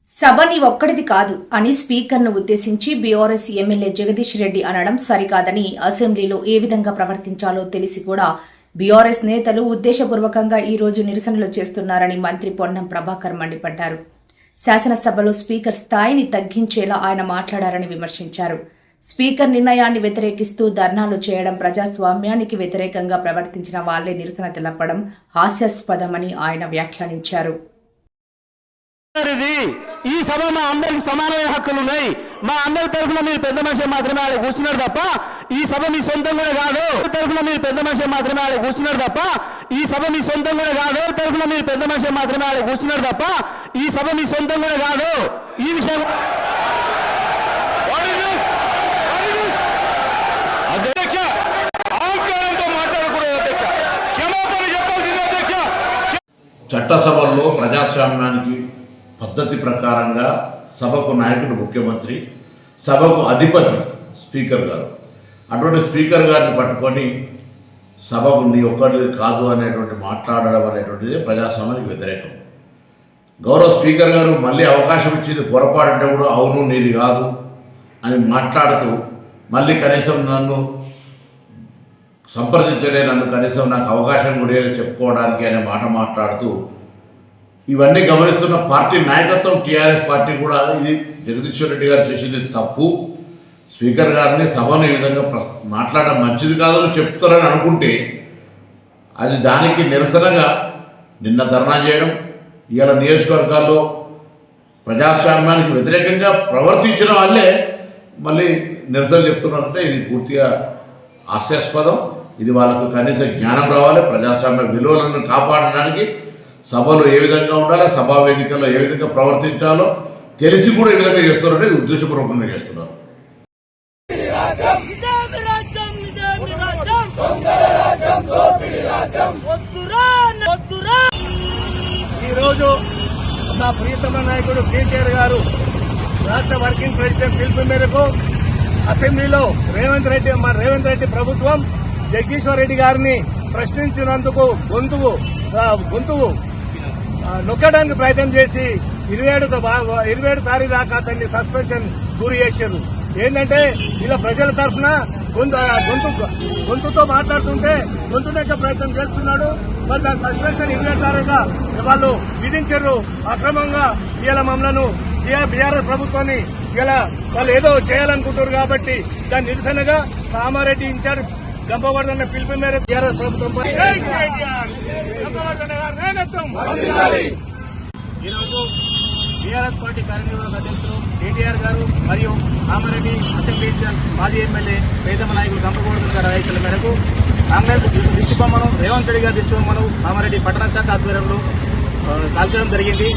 సభని ఒక్కడిది కాదు అని స్పీకర్ను ఉద్దేశించి బీఆర్ఎస్ ఎమ్మెల్యే జగదీష్ రెడ్డి అనడం సరికాదని, అసెంబ్లీలో ఏ విధంగా ప్రవర్తించాలో తెలిసి కూడా బీఆర్ఎస్ నేతలు ఉద్దేశపూర్వకంగా ఈ రోజు నిరసనలు చేస్తున్నారని మంత్రి పొన్నం ప్రభాకర్ మండిపడ్డారు. శాసనసభలో స్పీకర్ స్థాయిని తగ్గించేలా ఆయన మాట్లాడారని విమర్శించారు. స్పీకర్ నిర్ణయాన్ని వ్యతిరేకిస్తూ ధర్నాలు చేయడం, ప్రజాస్వామ్యానికి వ్యతిరేకంగా ప్రవర్తించిన వాళ్లే నిరసన తెలపడం హాస్యాస్పదమని ఆయన వ్యాఖ్యానించారు. ఈ సభ మా అందరికి సమానమైన హక్కులు ఉన్నాయి. మా అందరి తరఫున మీరు పెద్ద మనిషి మాత్రమే ఆడ కూర్చున్నారు తప్ప ఈ సభ మీ సొంతం కూడా కాదు. తరఫున మీరు పెద్ద మనిషి మాత్రమే ఆడ కూర్చున్నారు తప్ప ఈ సభ మీ సొంతం కూడా కాదు. తరఫున మీరు పెద్ద మనిషి మాత్రమే ఆడ కూర్చున్నారు తప్ప ఈ సభ మీ సొంతం కూడా కాదు. ఈ విషయం చట్టసభల్లో ప్రజాస్వామ్యానికి పద్ధతి ప్రకారంగా సభకు నాయకుడు ముఖ్యమంత్రి, సభకు అధిపతి స్పీకర్ గారు. అటువంటి స్పీకర్ గారిని పట్టుకొని సభకు నీ ఒక్కటి కాదు అనేటువంటి మాట్లాడడం అనేటువంటిది ప్రజాస్వామ్యానికి వ్యతిరేకం. గౌరవ స్పీకర్ గారు మళ్ళీ అవకాశం ఇచ్చింది పొరపాటు కూడా అవును నీది కాదు అని మాట్లాడుతూ మళ్ళీ కనీసం నన్ను సంప్రదించలే, నన్ను కనీసం నాకు అవకాశం కూడా చెప్పుకోవడానికి అనే మాట మాట్లాడుతూ ఇవన్నీ గమనిస్తున్న పార్టీ నాయకత్వం టీఆర్ఎస్ పార్టీ కూడా ఇది జగదీశ్వర్ రెడ్డి గారు చేసింది తప్పు, స్పీకర్ గారిని సభను ఈ విధంగా మాట్లాడడం మంచిది కాదని చెప్తారని అనుకుంటే అది దానికి నిరసనగా నిన్న ధర్నా చేయడం, ఇవాళ నియోజకవర్గాల్లో ప్రజాస్వామ్యానికి వ్యతిరేకంగా ప్రవర్తించిన వాళ్ళే మళ్ళీ నిరసన చెప్తున్నారంటే ఇది పూర్తిగా హాస్యాస్పదం. ఇది వాళ్ళకు కనీస జ్ఞానం రావాలి. ప్రజాస్వామ్య విలువలను కాపాడడానికి సభలో ఏ విధంగా ఉండాలో, సభా వేదికల్లో ఏ విధంగా ప్రవర్తించాలో తెలిసి కూడా ఈ విధంగా చేస్తున్నారంటే ఇది ఉద్దేశపూర్వకంగా చేస్తున్నారు. ఈరోజు మా ప్రియతమ నాయకుడు కేటీఆర్ గారు రాష్ట్ర వర్కింగ్ ప్రెసిడెంట్ పిలుపు మేరకు అసెంబ్లీలో రేవంత్ రెడ్డి ప్రభుత్వం జగదీశ్వర్ రెడ్డి గారిని ప్రశ్నించినందుకు గొంతువు నొక్కడానికి ప్రయత్నం చేసి 27 తారీఖు దాకా అతన్ని సస్పెన్షన్ గురి చేశారు. ఏంటంటే ఇలా ప్రజల తరఫున గొంతుతో మాట్లాడుతుంటే గొంతు నొక్కే ప్రయత్నం చేస్తున్నాడు. మరి దాని సస్పెన్షన్ 27 తారీఖుగా వాళ్ళు విధించారు. అక్రమంగా ఇలా మమ్మలను బీఆర్ఎస్ ప్రభుత్వాన్ని ఇలా వాళ్ళు ఏదో చేయాలనుకుంటారు కాబట్టి దాని నిరసనగా కామారెడ్డి ఇన్ఛార్జ్ గంపవర్ధన పిలుపు మేరకు బీఆర్ఎస్ ప్రభుత్వం ఈరోజు బీఆర్ఎస్ పార్టీ కార్యనిర్వాహక అధ్యక్షులు కేటీఆర్ గారు మరియు కామారెడ్డి అసెంబ్లీ ఇన్ఛార్జ్ మాజీ ఎమ్మెల్యే పేదమ నాయకులు గంపవర్ధన గారి ఆదేశాల మేరకు కాంగ్రెస్ దిష్టిబొమ్మను రేవంత్ రెడ్డి గారి దిష్టిబొమ్మను కామారెడ్డి పట్టణ శాఖ ఆధ్వర్యంలో కాల్చడం జరిగింది.